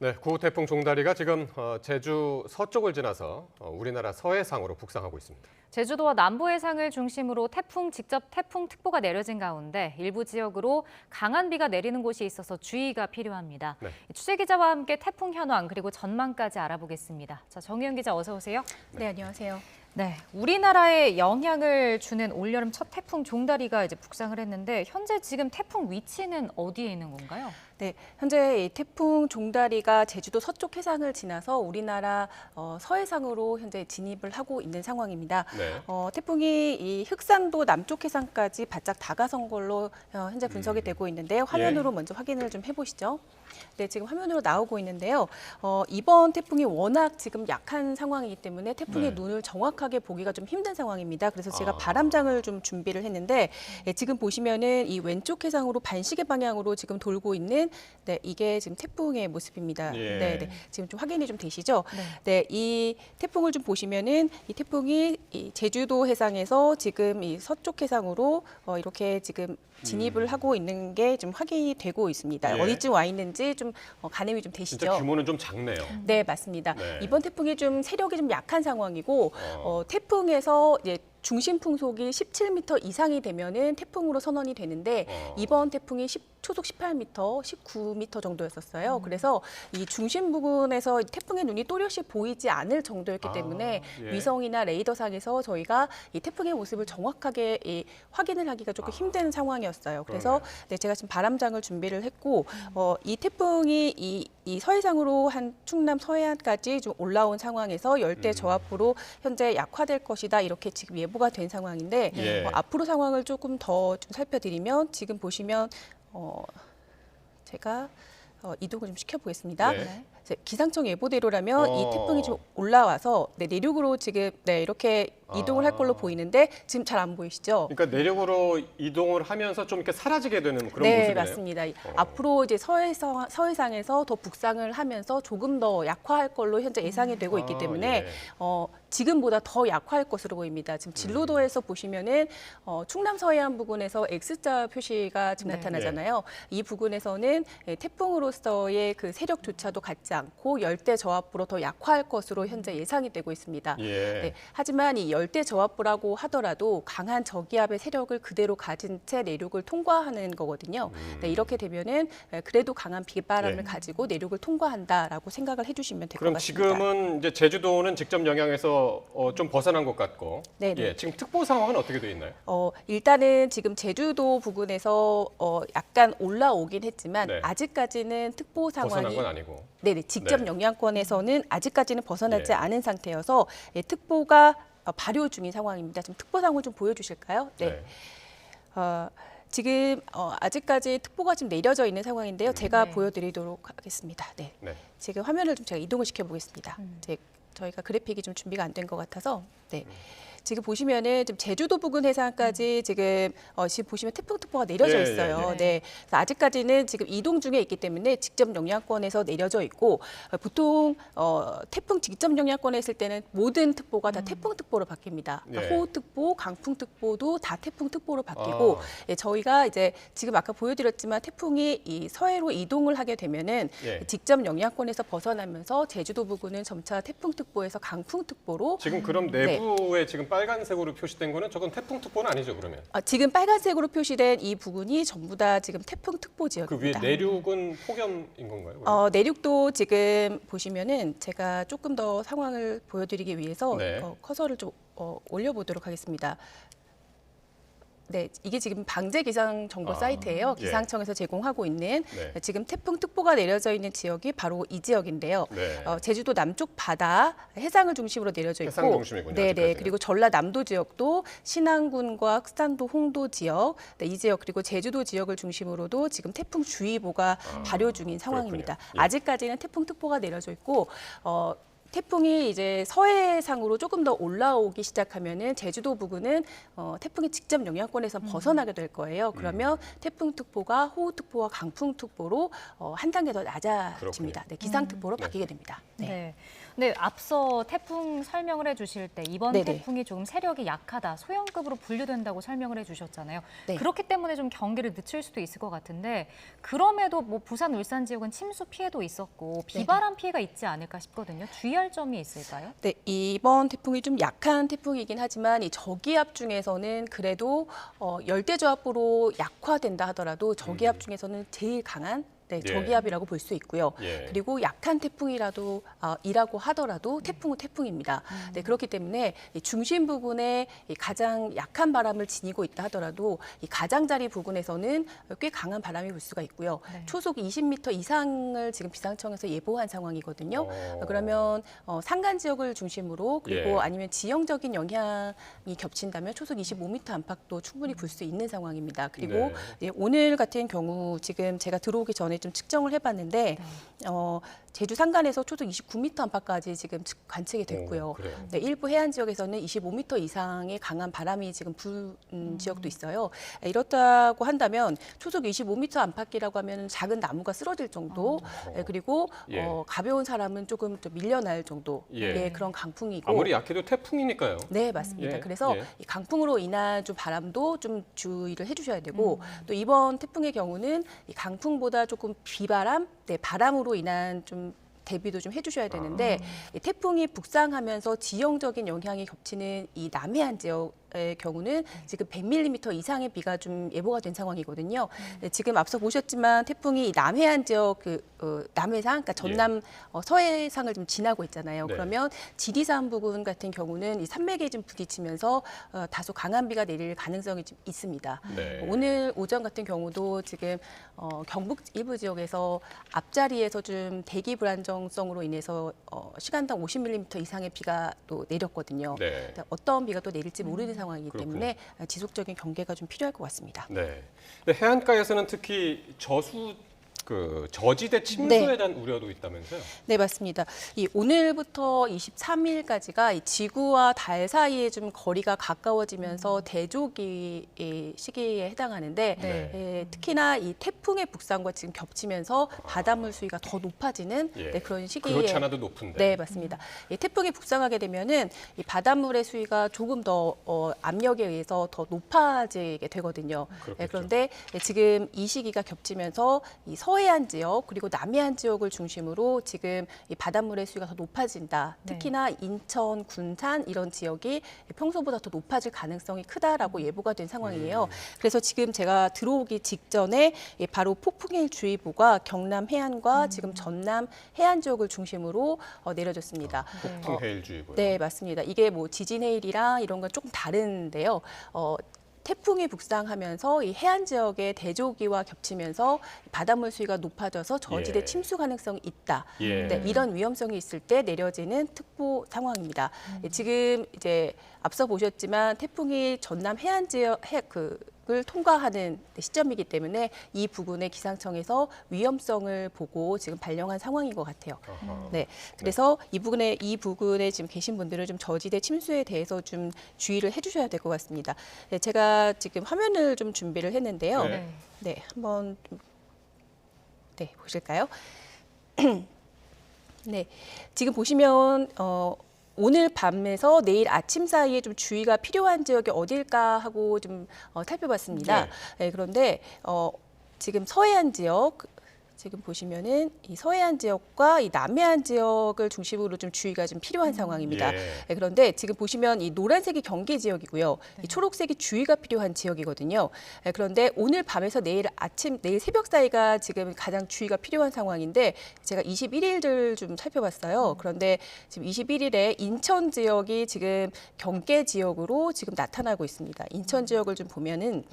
네, 고태풍 종다리가 지금 제주 서쪽을 지나서 우리나라 서해상으로 북상하고 있습니다. 제주도와 남부 해상을 중심으로 직접 태풍특보가 내려진 가운데 일부 지역으로 강한 비가 내리는 곳이 있어서 주의가 필요합니다. 네. 취재 기자와 함께 태풍 현황 그리고 전망까지 알아보겠습니다. 자, 정희연 기자 어서 오세요. 네, 안녕하세요. 네, 우리나라에 영향을 주는 올여름 첫 태풍 종다리가 이제 북상을 했는데 현재 지금 태풍 위치는 어디에 있는 건가요? 네, 현재 이 태풍 종다리가 제주도 서쪽 해상을 지나서 우리나라 서해상으로 현재 진입을 하고 있는 상황입니다. 네. 태풍이 이 흑산도 남쪽 해상까지 바짝 다가선 걸로 현재 분석이 되고 있는데요. 화면으로 먼저 확인을 좀 해보시죠. 네, 지금 화면으로 나오고 있는데요. 이번 태풍이 워낙 지금 약한 상황이기 때문에 태풍의 눈을 정확하게 보기가 좀 힘든 상황입니다. 그래서 제가 바람장을 좀 준비를 했는데 지금 보시면은 이 왼쪽 해상으로 반시계 방향으로 지금 돌고 있는 이게 지금 태풍의 모습입니다. 예. 네, 지금 좀 확인이 좀 되시죠? 네, 이 태풍을 좀 보시면은 이 태풍이 이 제주도 해상에서 지금 이 서쪽 해상으로 이렇게 지금 진입을 하고 있는 게 좀 확인이 되고 있습니다. 예. 어디쯤 와 있는지 좀 가늠이 좀 되시죠? 진짜 규모는 좀 작네요. 네, 맞습니다. 네. 이번 태풍이 좀 세력이 좀 약한 상황이고 태풍에서 이제 중심 풍속이 17m 이상이 되면은 태풍으로 선언이 되는데 이번 태풍이 초속 18m, 19m 정도였었어요. 그래서 이 중심 부근에서 태풍의 눈이 또렷이 보이지 않을 정도였기 때문에 예. 위성이나 레이더상에서 저희가 이 태풍의 모습을 정확하게 확인을 하기가 조금 힘든 상황이었어요. 그래서 네, 제가 지금 바람장을 준비를 했고 이 태풍이 이 서해상으로 한 충남 서해안까지 좀 올라온 상황에서 열대 저압으로 현재 약화될 것이다 이렇게 지금 예보가 된 상황인데 예. 앞으로 상황을 조금 더 좀 살펴드리면 지금 보시면 제가 이동을 좀 시켜보겠습니다. 네. 기상청 예보대로라면 이 태풍이 좀 올라와서 내륙으로 지금 이렇게 이동을 할 걸로 보이는데 지금 잘 안 보이시죠? 그러니까 내륙으로 이동을 하면서 좀 이렇게 사라지게 되는 그런 네, 모습이네요. 맞습니다. 앞으로 이제 서해상에서 더 북상을 하면서 조금 더 약화할 걸로 현재 예상이 되고 있기 때문에 예. 지금보다 더 약화할 것으로 보입니다. 지금 진로도에서 보시면은 충남 서해안 부근에서 X자 표시가 지금 나타나잖아요. 이 부근에서는 태풍으로서의 그 세력조차도 갖지 않고 열대 저압부로 더 약화할 것으로 현재 예상이 되고 있습니다. 예. 네, 하지만 이 열대 저압부라고 하더라도 강한 저기압의 세력을 그대로 가진 채 내륙을 통과하는 거거든요. 네, 이렇게 되면은 그래도 강한 비바람을 예. 가지고 내륙을 통과한다라고 생각을 해주시면 될 것 그럼 같습니다. 지금은 이제 제주도는 직접 영향에서 좀 벗어난 것 같고, 네네. 예, 지금 특보 상황은 어떻게 돼 있나요? 일단은 지금 제주도 부근에서 약간 올라오긴 했지만 네. 아직까지는 특보 벗어난 상황이 건 아니고. 네네, 직접 네. 영향권에서는 아직까지는 벗어나지 예. 않은 상태여서 특보가 발효 중인 상황입니다. 좀 특보 상황을 좀 보여주실까요? 네. 지금 아직까지 특보가 좀 내려져 있는 상황인데요. 제가 네. 보여드리도록 하겠습니다. 네. 네. 지금 화면을 좀 제가 이동을 시켜 보겠습니다. 저희가 그래픽이 좀 준비가 안 된 것 같아서 네. 지금 보시면은 지금 제주도 부근 해상까지 지금 보시면 태풍특보가 내려져 예, 있어요. 예, 예. 네. 그래서 아직까지는 지금 이동 중에 있기 때문에 직접 영향권에서 내려져 있고 보통 태풍 직접 영향권에 있을 때는 모든 특보가 다 태풍특보로 바뀝니다. 그러니까 예. 호우특보, 강풍특보도 다 태풍특보로 바뀌고 저희가 이제 지금 아까 보여드렸지만 태풍이 이 서해로 이동을 하게 되면은 예. 직접 영향권에서 벗어나면서 제주도 부근은 점차 태풍특보에서 강풍특보로 지금 그럼 네. 내부에 지금 빨간색으로 표시된 거는 저건 태풍특보는 아니죠, 그러면? 지금 빨간색으로 표시된 이 부근이 전부 다 지금 태풍특보 그 위에 지역입니다. 내륙은 폭염인 건가요? 그러면? 내륙도 지금 보시면은 제가 조금 더 상황을 보여드리기 위해서 네. 커서를 좀 올려보도록 하겠습니다. 네, 이게 지금 방재 기상 정보 사이트예요. 예. 기상청에서 제공하고 있는 네. 지금 태풍특보가 내려져 있는 지역이 바로 이 지역인데요. 네. 제주도 남쪽 바다 해상을 중심으로 내려져 있고, 해상 중심이군요, 네, 아직까지는. 그리고 전라남도 지역도 신안군과 흑산도, 홍도 지역, 이 지역 그리고 제주도 지역을 중심으로도 지금 태풍주의보가 발효 중인 상황입니다. 그렇군요. 예. 아직까지는 태풍특보가 내려져 있고. 태풍이 이제 서해상으로 조금 더 올라오기 시작하면은 제주도 부근은 태풍의 직접 영향권에서 벗어나게 될 거예요. 그러면 태풍특보가 호우특보와 강풍특보로 한 단계 더 낮아집니다. 네, 기상특보로 바뀌게 됩니다. 네. 네. 네, 앞서 태풍 설명을 해주실 때 이번 네네. 태풍이 조금 세력이 약하다, 소형급으로 분류된다고 설명을 해주셨잖아요. 네. 그렇기 때문에 좀 경계를 늦출 수도 있을 것 같은데 그럼에도 뭐 부산, 울산 지역은 침수 피해도 있었고 비바람 피해가 있지 않을까 싶거든요. 주의할 점이 있을까요? 네, 이번 태풍이 좀 약한 태풍이긴 하지만 이 저기압 중에서는 그래도 열대저압으로 약화된다 하더라도 저기압 중에서는 제일 강한 저기압이라고 볼 수 있고요. 예. 그리고 약한 태풍이라고 하더라도 태풍은 태풍입니다. 네, 그렇기 때문에 이 중심 부근에 이 가장 약한 바람을 지니고 있다 하더라도 이 가장자리 부근에서는 꽤 강한 바람이 불 수가 있고요. 네. 초속 20m 이상을 지금 기상청에서 예보한 상황이거든요. 그러면 산간 지역을 중심으로 그리고 예. 아니면 지형적인 영향이 겹친다면 초속 25m 안팎도 충분히 불 수 있는 상황입니다. 그리고 네. 오늘 같은 경우 지금 제가 들어오기 전에 좀 측정을 해봤는데 제주 산간에서 초속 29m 안팎까지 지금 관측이 됐고요. 그래요? 네, 일부 해안 지역에서는 25m 이상의 강한 바람이 지금 부는 지역도 있어요. 이렇다고 한다면 초속 25m 안팎이라고 하면 작은 나무가 쓰러질 정도, 그리고 예. 가벼운 사람은 조금 좀 밀려날 정도의 예. 그런 강풍이고. 아무리 약해도 태풍이니까요. 네, 맞습니다. 예, 그래서 예. 이 강풍으로 인한 좀 바람도 좀 주의를 해주셔야 되고 또 이번 태풍의 경우는 이 강풍보다 조금 비바람, 바람으로 인한 좀 대비도 좀 해주셔야 되는데 이 태풍이 북상하면서 지형적인 영향이 겹치는 이 남해안 지역의 경우는 지금 100mm 이상의 비가 좀 예보가 된 상황이거든요. 네, 지금 앞서 보셨지만 태풍이 이 남해안 지역 남해상, 그러니까 전남 서해상을 좀 지나고 있잖아요. 네. 그러면 지리산 부근 같은 경우는 이 산맥에 좀 부딪히면서 다소 강한 비가 내릴 가능성이 좀 있습니다. 네. 오늘 오전 같은 경우도 지금 경북 일부 지역에서 앞자리에서 좀 대기 불안정성으로 인해서 시간당 50mm 이상의 비가 또 내렸거든요. 네. 어떤 비가 또 내릴지 모르는 상황이기 그렇군요. 때문에 지속적인 경계가 좀 필요할 것 같습니다. 네. 근데 해안가에서는 특히 저지대 침수에 대한 우려도 있다면서요? 네, 맞습니다. 이 오늘부터 23일까지가 이 지구와 달 사이에 좀 거리가 가까워지면서 대조기 시기에 해당하는데 네. 특히나 이 태풍의 북상과 지금 겹치면서 바닷물 수위가 더 높아지는 예. 그런 시기에 그렇지 않아도 높은데. 네, 맞습니다. 이 태풍이 북상하게 되면은 이 바닷물의 수위가 조금 더 압력에 의해서 더 높아지게 되거든요. 그렇겠죠. 그런데 지금 이 시기가 겹치면서 이 서해안 지역 그리고 남해안 지역을 중심으로 지금 이 바닷물의 수위가 더 높아진다. 네. 특히나 인천, 군산 이런 지역이 평소보다 더 높아질 가능성이 크다라고 예보가 된 상황이에요. 그래서 지금 제가 들어오기 직전에 바로 폭풍해일주의보가 경남 해안과 지금 전남 해안 지역을 중심으로 내려졌습니다. 폭풍 해일주의보요. 네, 맞습니다. 이게 뭐 지진 해일이랑 이런 건 조금 다른데요. 태풍이 북상하면서 이 해안 지역의 대조기와 겹치면서 바닷물 수위가 높아져서 저지대 예. 침수 가능성이 있다. 예. 네, 이런 위험성이 있을 때 내려지는 특보 상황입니다. 지금 이제 앞서 보셨지만 태풍이 전남 해안 지역 을 통과하는 시점이기 때문에 이 부분에 기상청에서 위험성을 보고 지금 발령한 상황인 것 같아요. 아하. 네, 그래서 이 부근에 지금 계신 분들은 좀 저지대 침수에 대해서 좀 주의를 해주셔야 될 것 같습니다. 네, 제가 지금 화면을 좀 준비를 했는데요. 네. 네, 한번 보실까요? 네, 지금 보시면 오늘 밤에서 내일 아침 사이에 좀 주의가 필요한 지역이 어딜까 하고 좀 살펴봤습니다. 네, 그런데 지금 서해안 지역 지금 보시면은 이 서해안 지역과 이 남해안 지역을 중심으로 좀 주의가 좀 필요한 상황입니다. 예. 네, 그런데 지금 보시면 이 노란색이 경계 지역이고요. 이 초록색이 주의가 필요한 지역이거든요. 네, 그런데 오늘 밤에서 내일 새벽 사이가 지금 가장 주의가 필요한 상황인데 제가 21일을 좀 살펴봤어요. 그런데 지금 21일에 인천 지역이 지금 경계 지역으로 지금 나타나고 있습니다. 인천 지역을 좀 보면은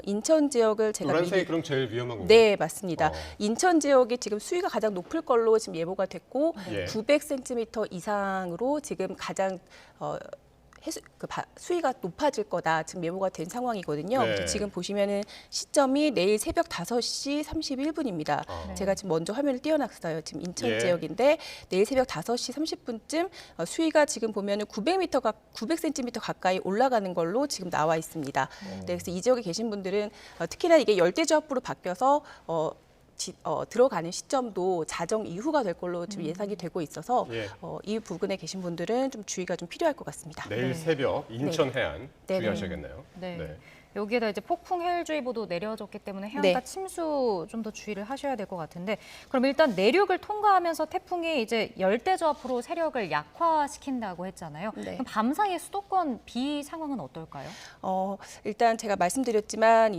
인천 지역을 제가 노란색이 그럼 제일 위험한 건가요? 네, 맞습니다. 어. 인천 지역이 지금 수위가 가장 높을 걸로 지금 예보가 됐고 예. 900cm 이상으로 지금 가장 수위가 높아질 거다 지금 예보가 된 상황이거든요. 네. 그래서 지금 보시면은 시점이 내일 새벽 5시 31분입니다. 아. 제가 지금 먼저 화면을 띄워놨어요. 지금 인천 예. 지역인데 내일 새벽 5시 30분쯤 수위가 지금 보면은 900cm 가까이 올라가는 걸로 지금 나와 있습니다. 네, 그래서 이 지역에 계신 분들은 특히나 이게 열대저압부로 바뀌어서 들어가는 시점도 자정 이후가 될 걸로 지금 예상이 되고 있어서 예. 이 부근에 계신 분들은 좀 주의가 좀 필요할 것 같습니다. 내일 네. 새벽 인천 해안 네. 주의하셔야겠네요. 네. 여기에다 이제 폭풍 해일주의보도 내려졌기 때문에 해안가 네. 침수 좀 더 주의를 하셔야 될 것 같은데 그럼 일단 내륙을 통과하면서 태풍이 이제 열대저압으로 세력을 약화시킨다고 했잖아요. 네. 그럼 밤사이에 수도권 비 상황은 어떨까요? 일단 제가 말씀드렸지만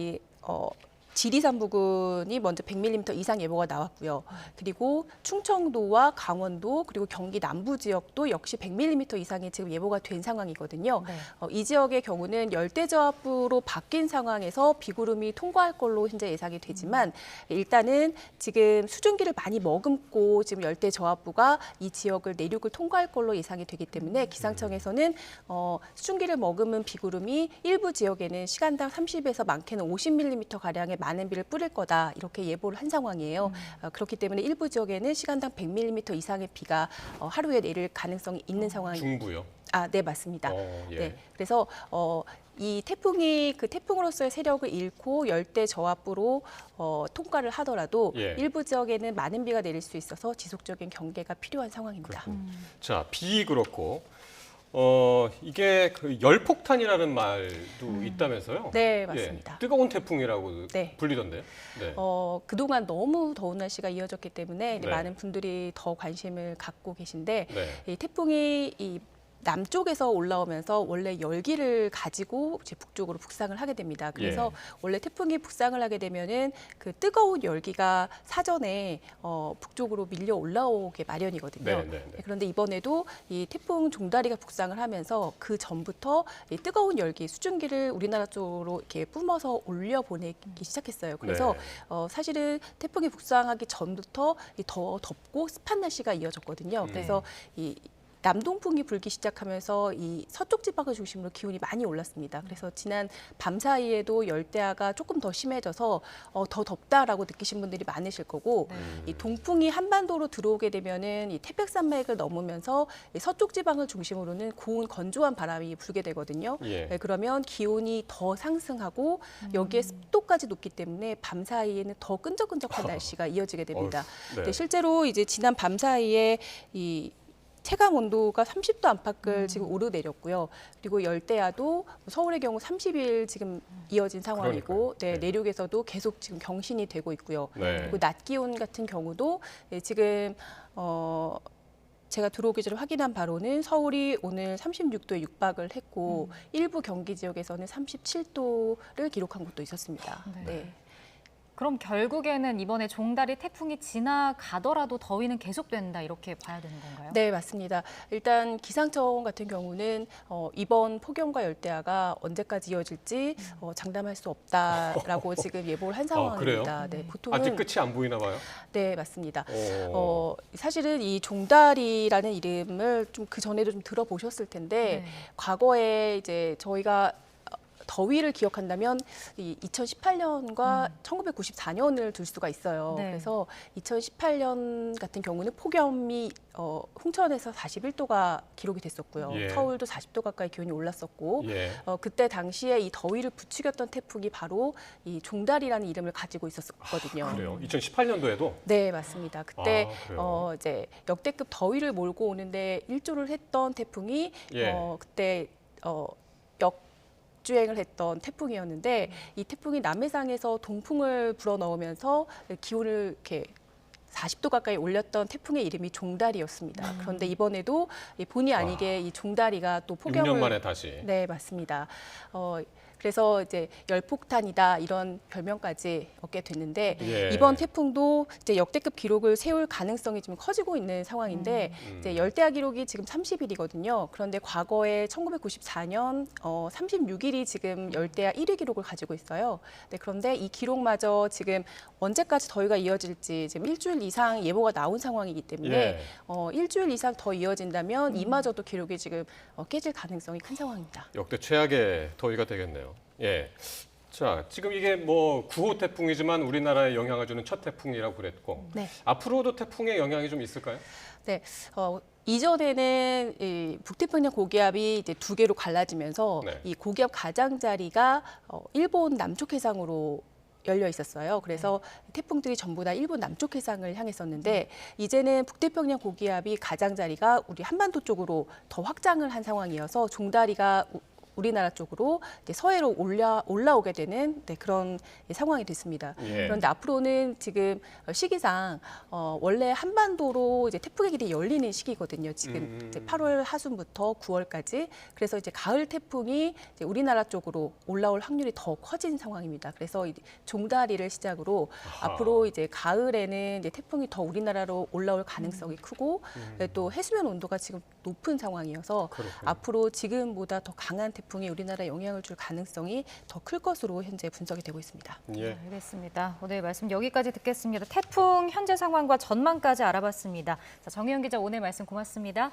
지리산 부근이 먼저 100mm 이상 예보가 나왔고요. 그리고 충청도와 강원도 그리고 경기 남부 지역도 역시 100mm 이상의 지금 예보가 된 상황이거든요. 네. 이 지역의 경우는 열대저압부로 바뀐 상황에서 비구름이 통과할 걸로 현재 예상이 되지만 일단은 지금 수증기를 많이 머금고 지금 열대저압부가 이 지역을 내륙을 통과할 걸로 예상이 되기 때문에 기상청에서는 수증기를 머금은 비구름이 일부 지역에는 시간당 30에서 많게는 50mm 가량의 많은 비를 뿌릴 거다 이렇게 예보를 한 상황이에요. 그렇기 때문에 일부 지역에는 시간당 100mm 이상의 비가 하루에 내릴 가능성이 있는 상황입니다. 중부요? 네, 맞습니다. 예. 네, 그래서 이 태풍이 그 태풍으로서의 세력을 잃고 열대 저압부로 통과를 하더라도 예. 일부 지역에는 많은 비가 내릴 수 있어서 지속적인 경계가 필요한 상황입니다. 자, 비 그렇고 이게 그 열폭탄이라는 말도 있다면서요? 네, 맞습니다. 예, 뜨거운 태풍이라고 네. 불리던데요? 네. 그동안 너무 더운 날씨가 이어졌기 때문에 네. 많은 분들이 더 관심을 갖고 계신데 네. 이 태풍이 이 남쪽에서 올라오면서 원래 열기를 가지고 이제 북쪽으로 북상을 하게 됩니다. 그래서 예. 원래 태풍이 북상을 하게 되면은 그 뜨거운 열기가 사전에 북쪽으로 밀려 올라오게 마련이거든요. 네, 네, 네. 그런데 이번에도 이 태풍 종다리가 북상을 하면서 그 전부터 이 뜨거운 열기, 수증기를 우리나라 쪽으로 이렇게 뿜어서 올려 보내기 시작했어요. 그래서 네. 사실은 태풍이 북상하기 전부터 더 덥고 습한 날씨가 이어졌거든요. 그래서 이 남동풍이 불기 시작하면서 이 서쪽 지방을 중심으로 기온이 많이 올랐습니다. 그래서 지난 밤 사이에도 열대야가 조금 더 심해져서 더 덥다라고 느끼신 분들이 많으실 거고 이 동풍이 한반도로 들어오게 되면은 이 태백산맥을 넘으면서 이 서쪽 지방을 중심으로는 고운 건조한 바람이 불게 되거든요. 예. 네, 그러면 기온이 더 상승하고 여기에 습도까지 높기 때문에 밤 사이에는 더 끈적끈적한 날씨가 이어지게 됩니다. 네. 네, 실제로 이제 지난 밤 사이에 이 체감 온도가 30도 안팎을 지금 오르내렸고요. 그리고 열대야도 서울의 경우 30일 지금 이어진 상황이고, 그러니까요. 네, 네. 내륙에서도 계속 지금 경신이 되고 있고요. 네. 그리고 낮 기온 같은 경우도 지금 제가 들어오기 전에 확인한 바로는 서울이 오늘 36도에 육박을 했고 일부 경기 지역에서는 37도를 기록한 곳도 있었습니다. 네. 네. 그럼 결국에는 이번에 종다리 태풍이 지나가더라도 더위는 계속된다 이렇게 봐야 되는 건가요? 네, 맞습니다. 일단 기상청 같은 경우는 이번 폭염과 열대야가 언제까지 이어질지 장담할 수 없다라고 지금 예보를 한 상황입니다. 네, 보통은 아직 끝이 안 보이나 봐요? 네, 맞습니다. 오. 사실은 이 종다리라는 이름을 좀 그 전에도 좀 들어보셨을 텐데 네. 과거에 이제 저희가 더위를 기억한다면 이 2018년과 1994년을 둘 수가 있어요. 네. 그래서 2018년 같은 경우는 폭염이 홍천에서 41도가 기록이 됐었고요. 예. 서울도 40도 가까이 기온이 올랐었고 예. 그때 당시에 이 더위를 부추겼던 태풍이 바로 이 종다리라는 이름을 가지고 있었거든요. 그래요. 2018년도에도 네, 맞습니다. 그때 그래요? 이제 역대급 더위를 몰고 오는데 일조를 했던 태풍이 예. 그때 역주행을 했던 태풍이었는데 이 태풍이 남해상에서 동풍을 불어넣으면서 기온을 이렇게 40도 가까이 올렸던 태풍의 이름이 종다리였습니다. 그런데 이번에도 본의 아니게 이 종다리가 또 6년 폭염을 만에 다시. 네, 맞습니다. 그래서 이제 열폭탄이다 이런 별명까지 얻게 됐는데 예. 이번 태풍도 이제 역대급 기록을 세울 가능성이 좀 커지고 있는 상황인데 이제 열대야 기록이 지금 30일이거든요. 그런데 과거에 1994년 36일이 지금 열대야 1위 기록을 가지고 있어요. 네, 그런데 이 기록마저 지금 언제까지 더위가 이어질지 지금 일주일 이상 예보가 나온 상황이기 때문에 예. 일주일 이상 더 이어진다면 이마저도 기록이 지금 깨질 가능성이 큰 상황입니다. 역대 최악의 더위가 되겠네요. 예. 자, 지금 이게 뭐 9호 태풍이지만 우리나라에 영향을 주는 첫 태풍이라고 그랬고 네. 앞으로도 태풍의 영향이 좀 있을까요? 네, 이전에는 이 북태평양 고기압이 이제 두 개로 갈라지면서 네. 이 고기압 가장자리가 일본 남쪽 해상으로 열려 있었어요. 그래서 태풍들이 전부 다 일본 남쪽 해상을 향했었는데 이제는 북태평양 고기압이 가장자리가 우리 한반도 쪽으로 더 확장을 한 상황이어서 종다리가 우리나라 쪽으로 이제 서해로 올라오게 되는 그런 상황이 됐습니다. 예. 그런데 앞으로는 지금 시기상 원래 한반도로 이제 태풍의 길이 열리는 시기거든요. 지금 이제 8월 하순부터 9월까지. 그래서 이제 가을 태풍이 이제 우리나라 쪽으로 올라올 확률이 더 커진 상황입니다. 그래서 이제 종다리를 시작으로 아하. 앞으로 이제 가을에는 이제 태풍이 더 우리나라로 올라올 가능성이 크고 또 해수면 온도가 지금 높은 상황이어서 그렇군요. 앞으로 지금보다 더 강한 태풍이 우리나라에 영향을 줄 가능성이 더 클 것으로 현재 분석이 되고 있습니다. 예. 알겠습니다. 오늘 말씀 여기까지 듣겠습니다. 태풍 현재 상황과 전망까지 알아봤습니다. 자, 정혜연 기자 오늘 말씀 고맙습니다.